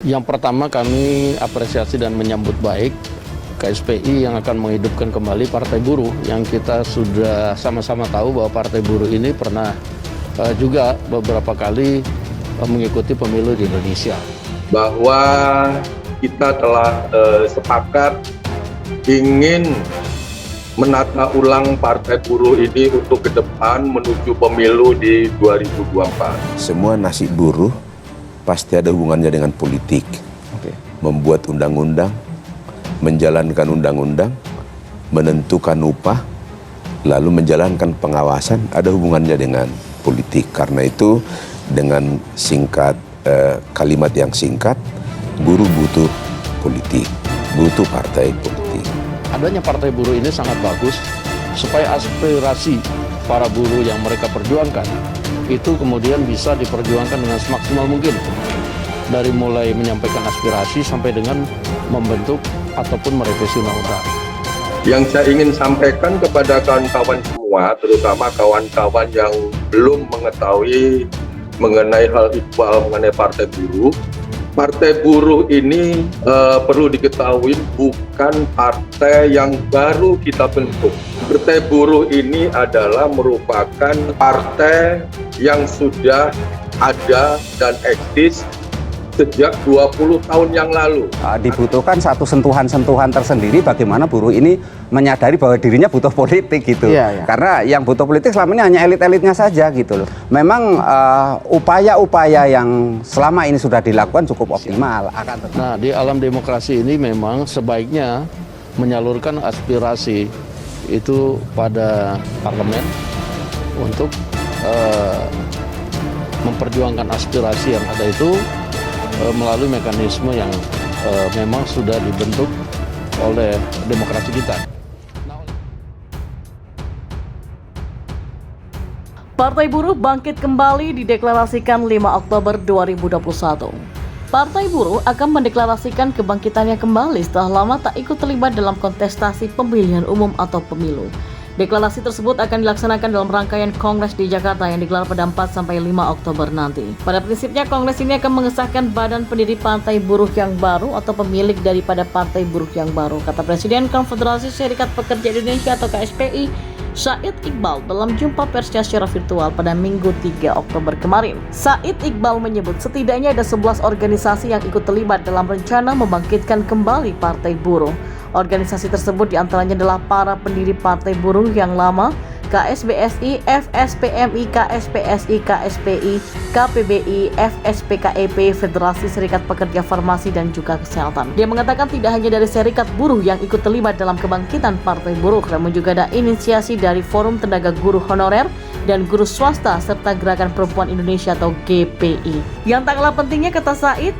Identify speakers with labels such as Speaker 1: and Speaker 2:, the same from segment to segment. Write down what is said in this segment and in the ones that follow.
Speaker 1: Yang pertama, kami apresiasi dan menyambut baik KSPI yang akan menghidupkan kembali Partai Buruh, yang kita sudah sama-sama tahu bahwa Partai Buruh ini pernah juga beberapa kali mengikuti pemilu di Indonesia.
Speaker 2: Bahwa kita telah sepakat ingin menata ulang Partai Buruh ini untuk ke depan menuju pemilu di 2024.
Speaker 3: Semua nasib buruh pasti ada hubungannya dengan politik. Membuat undang-undang, menjalankan undang-undang, menentukan upah, lalu menjalankan pengawasan, ada hubungannya dengan politik. Karena itu dengan kalimat yang singkat, buruh butuh politik, butuh partai politik.
Speaker 1: Adanya Partai Buruh ini sangat bagus supaya aspirasi para buruh yang mereka perjuangkan itu kemudian bisa diperjuangkan dengan semaksimal mungkin. Dari mulai menyampaikan aspirasi sampai dengan membentuk ataupun merevisi undang-undang.
Speaker 2: Yang saya ingin sampaikan kepada kawan-kawan semua, terutama kawan-kawan yang belum mengetahui mengenai hal ikhwal mengenai Partai Buruh. Partai Buruh ini perlu diketahui bukan partai yang baru kita bentuk. Partai Buruh ini adalah merupakan partai yang sudah ada dan eksis sejak 20 tahun yang lalu.
Speaker 4: Dibutuhkan satu sentuhan-sentuhan tersendiri bagaimana buruh ini menyadari bahwa dirinya butuh politik gitu. Karena yang butuh politik selama ini hanya elit-elitnya saja gitu loh. Memang upaya-upaya yang selama ini sudah dilakukan cukup optimal.
Speaker 1: Nah, di alam demokrasi ini memang sebaiknya menyalurkan aspirasi itu pada parlemen untuk memperjuangkan aspirasi yang ada itu melalui mekanisme yang memang sudah dibentuk oleh demokrasi kita.
Speaker 5: Partai Buruh bangkit kembali dideklarasikan 5 Oktober 2021. Partai Buruh akan mendeklarasikan kebangkitannya kembali setelah lama tak ikut terlibat dalam kontestasi pemilihan umum atau pemilu. Deklarasi tersebut akan dilaksanakan dalam rangkaian Kongres di Jakarta yang digelar pada 4-5 Oktober nanti. Pada prinsipnya, Kongres ini akan mengesahkan badan pendiri Partai Buruh yang baru atau pemilik daripada Partai Buruh yang baru, kata Presiden Konfederasi Serikat Pekerja Indonesia atau KSPI, Said Iqbal dalam jumpa persnya secara virtual pada Minggu 3 Oktober kemarin. Said Iqbal menyebut setidaknya ada 11 organisasi yang ikut terlibat dalam rencana membangkitkan kembali Partai Buruh. Organisasi tersebut diantaranya adalah para pendiri Partai Buruh yang lama, KSBSI, FSPMI, KSPSI, KSPI, KPBI, FSPKEP, Federasi Serikat Pekerja Farmasi dan juga Kesehatan. Dia mengatakan tidak hanya dari serikat buruh yang ikut terlibat dalam kebangkitan Partai Buruh, namun juga ada inisiasi dari Forum Tenaga Guru Honorer dan Guru Swasta serta Gerakan Perempuan Indonesia atau GPI. Yang tak kalah pentingnya, kata Said,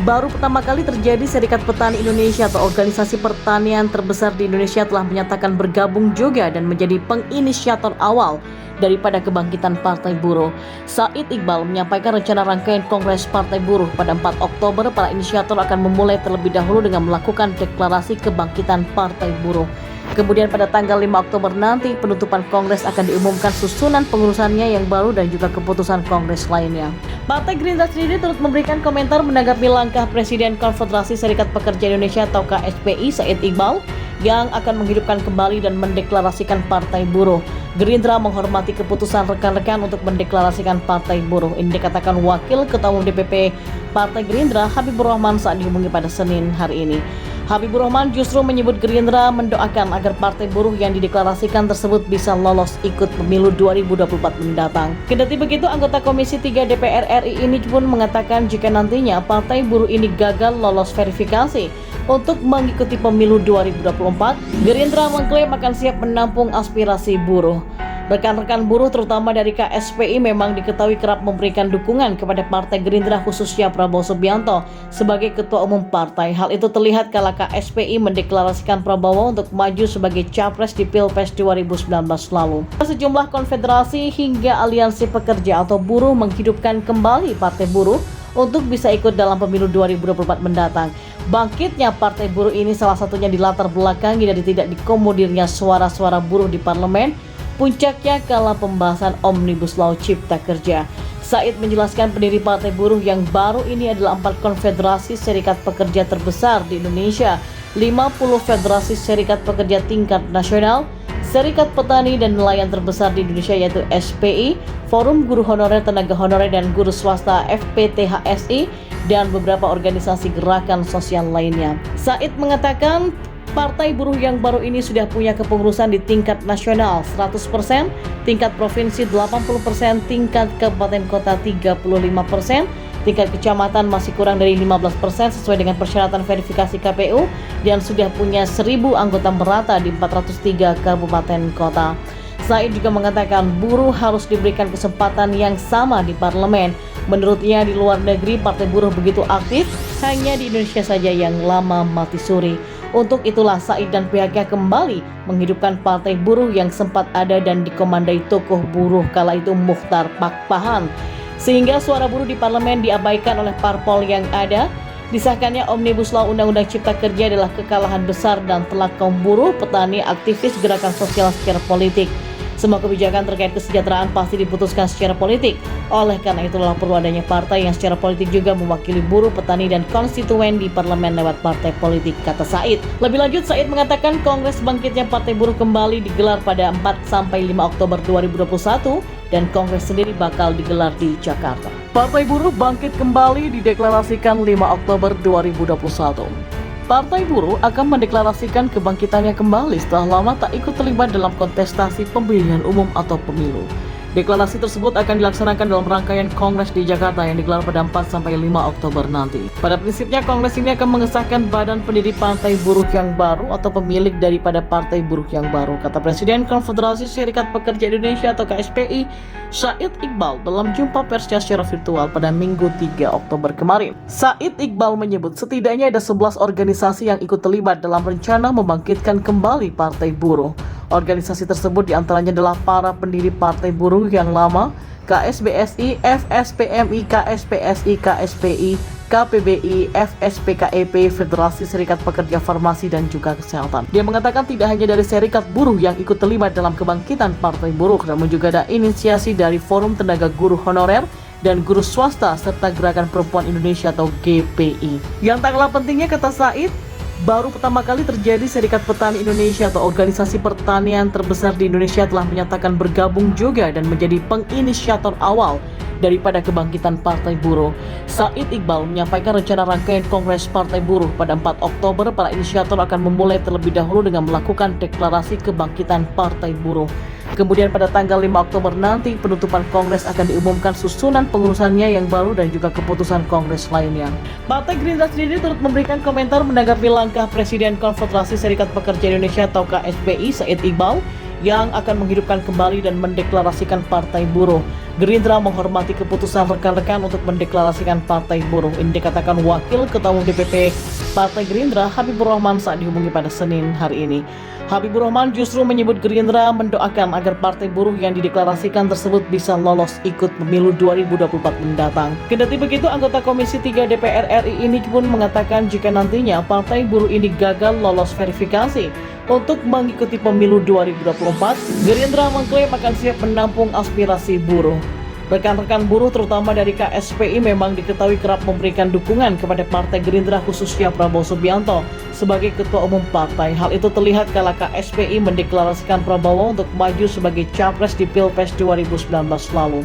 Speaker 5: baru pertama kali terjadi Serikat Petani Indonesia atau organisasi pertanian terbesar di Indonesia telah menyatakan bergabung juga dan menjadi penginisiator awal daripada kebangkitan Partai Buruh. Said Iqbal menyampaikan rencana rangkaian Kongres Partai Buruh pada 4 Oktober, para inisiator akan memulai terlebih dahulu dengan melakukan deklarasi kebangkitan Partai Buruh. Kemudian pada tanggal 5 Oktober nanti penutupan Kongres akan diumumkan susunan pengurusannya yang baru dan juga keputusan Kongres lainnya. Partai Gerindra sendiri turut memberikan komentar menanggapi langkah Presiden Konfederasi Serikat Pekerja Indonesia atau KSPI Said Iqbal yang akan menghidupkan kembali dan mendeklarasikan Partai Buruh. Gerindra menghormati keputusan rekan-rekan untuk mendeklarasikan Partai Buruh. Ini dikatakan Wakil Ketua Umum DPP Partai Gerindra Habibur Rahman saat dihubungi pada Senin hari ini. Habibur Rahman justru menyebut Gerindra mendoakan agar Partai Buruh yang dideklarasikan tersebut bisa lolos ikut pemilu 2024 mendatang. Kendati begitu, anggota Komisi 3 DPR RI ini pun mengatakan jika nantinya Partai Buruh ini gagal lolos verifikasi untuk mengikuti pemilu 2024, Gerindra mengklaim akan siap menampung aspirasi buruh. Rekan-rekan buruh terutama dari KSPI memang diketahui kerap memberikan dukungan kepada Partai Gerindra khususnya Prabowo Subianto sebagai Ketua Umum Partai. Hal itu terlihat kala KSPI mendeklarasikan Prabowo untuk maju sebagai Capres di Pilpres 2019 lalu. Sejumlah konfederasi hingga aliansi pekerja atau buruh menghidupkan kembali Partai Buruh untuk bisa ikut dalam pemilu 2024 mendatang. Bangkitnya Partai Buruh ini salah satunya dilatar belakangi dari tidak dikomodirnya suara-suara buruh di parlemen, puncaknya kala pembahasan Omnibus Law Cipta Kerja. Said menjelaskan pendiri Partai Buruh yang baru ini adalah 4 konfederasi serikat pekerja terbesar di Indonesia, 50 federasi serikat pekerja tingkat nasional, serikat petani dan nelayan terbesar di Indonesia yaitu SPI, Forum Guru Honorer Tenaga Honorer dan Guru Swasta FPTHSI, dan beberapa organisasi gerakan sosial lainnya. Said mengatakan Partai Buruh yang baru ini sudah punya kepengurusan di tingkat nasional 100%, tingkat provinsi 80%, tingkat kabupaten kota 35%, tingkat kecamatan masih kurang dari 15% sesuai dengan persyaratan verifikasi KPU, dan sudah punya 1.000 anggota merata di 403 kabupaten kota. Said juga mengatakan buruh harus diberikan kesempatan yang sama di parlemen. Menurutnya di luar negeri Partai Buruh begitu aktif, hanya di Indonesia saja yang lama mati suri. Untuk itulah Said dan pihaknya kembali menghidupkan Partai Buruh yang sempat ada dan dikomandai tokoh buruh kala itu Muchtar Pakpahan. Sehingga suara buruh di parlemen diabaikan oleh parpol yang ada. Disahkannya Omnibus Law Undang-Undang Cipta Kerja adalah kekalahan besar dan telak kaum buruh, petani, aktivis, gerakan sosial secara politik. Semua kebijakan terkait kesejahteraan pasti diputuskan secara politik. Oleh karena itulah perlu adanya partai yang secara politik juga mewakili buruh, petani, dan konstituen di parlemen lewat partai politik, kata Said. Lebih lanjut, Said mengatakan Kongres Bangkitnya Partai Buruh kembali digelar pada 4-5 Oktober 2021 dan Kongres sendiri bakal digelar di Jakarta. Partai Buruh bangkit kembali dideklarasikan 5 Oktober 2021. Partai Buruh akan mendeklarasikan kebangkitannya kembali setelah lama tak ikut terlibat dalam kontestasi pemilihan umum atau pemilu. Deklarasi tersebut akan dilaksanakan dalam rangkaian Kongres di Jakarta yang digelar pada 4-5 Oktober nanti. Pada prinsipnya, Kongres ini akan mengesahkan badan pendiri Partai Buruh yang baru atau pemilik daripada Partai Buruh yang baru, kata Presiden Konfederasi Serikat Pekerja Indonesia atau KSPI, Said Iqbal dalam jumpa persnya secara virtual pada Minggu 3 Oktober kemarin. Said Iqbal menyebut setidaknya ada 11 organisasi yang ikut terlibat dalam rencana membangkitkan kembali Partai Buruh. Organisasi tersebut diantaranya adalah para pendiri Partai Buruh yang lama, KSBSI, FSPMI, KSPSI, KSPI, KPBI, FSPKEP, Federasi Serikat Pekerja Farmasi, dan juga Kesehatan. Dia mengatakan tidak hanya dari serikat buruh yang ikut terlibat dalam kebangkitan Partai Buruh, namun juga ada inisiasi dari Forum Tenaga Guru Honorer dan Guru Swasta serta Gerakan Perempuan Indonesia atau GPI. Yang tak kalah pentingnya, kata Said, baru pertama kali terjadi Serikat Petani Indonesia atau organisasi pertanian terbesar di Indonesia telah menyatakan bergabung juga dan menjadi penginisiator awal daripada kebangkitan Partai Buruh. Said Iqbal menyampaikan rencana rangkaian Kongres Partai Buruh pada 4 Oktober. Para inisiator akan memulai terlebih dahulu dengan melakukan deklarasi kebangkitan Partai Buruh. Kemudian pada tanggal 5 Oktober nanti penutupan Kongres akan diumumkan susunan pengurusannya yang baru dan juga keputusan Kongres lainnya. Partai Gerindra sendiri turut memberikan komentar menanggapi langkah Presiden Konfederasi Serikat Pekerja Indonesia atau KSPI Said Iqbal yang akan menghidupkan kembali dan mendeklarasikan Partai Buruh. Gerindra menghormati keputusan rekan-rekan untuk mendeklarasikan Partai Buruh. Ini dikatakan Wakil Ketua Umum DPP Partai Gerindra Habibur Rahman saat dihubungi pada Senin hari ini. Habibur Rahman justru menyebut Gerindra mendoakan agar Partai Buruh yang dideklarasikan tersebut bisa lolos ikut pemilu 2024 mendatang. Kendati begitu, anggota Komisi 3 DPR RI ini pun mengatakan jika nantinya Partai Buruh ini gagal lolos verifikasi untuk mengikuti pemilu 2024, Gerindra mengklaim akan siap menampung aspirasi buruh. Rekan-rekan buruh terutama dari KSPI memang diketahui kerap memberikan dukungan kepada Partai Gerindra khususnya Prabowo Subianto sebagai Ketua Umum Partai. Hal itu terlihat kala KSPI mendeklarasikan Prabowo untuk maju sebagai Capres di Pilpres 2019 lalu.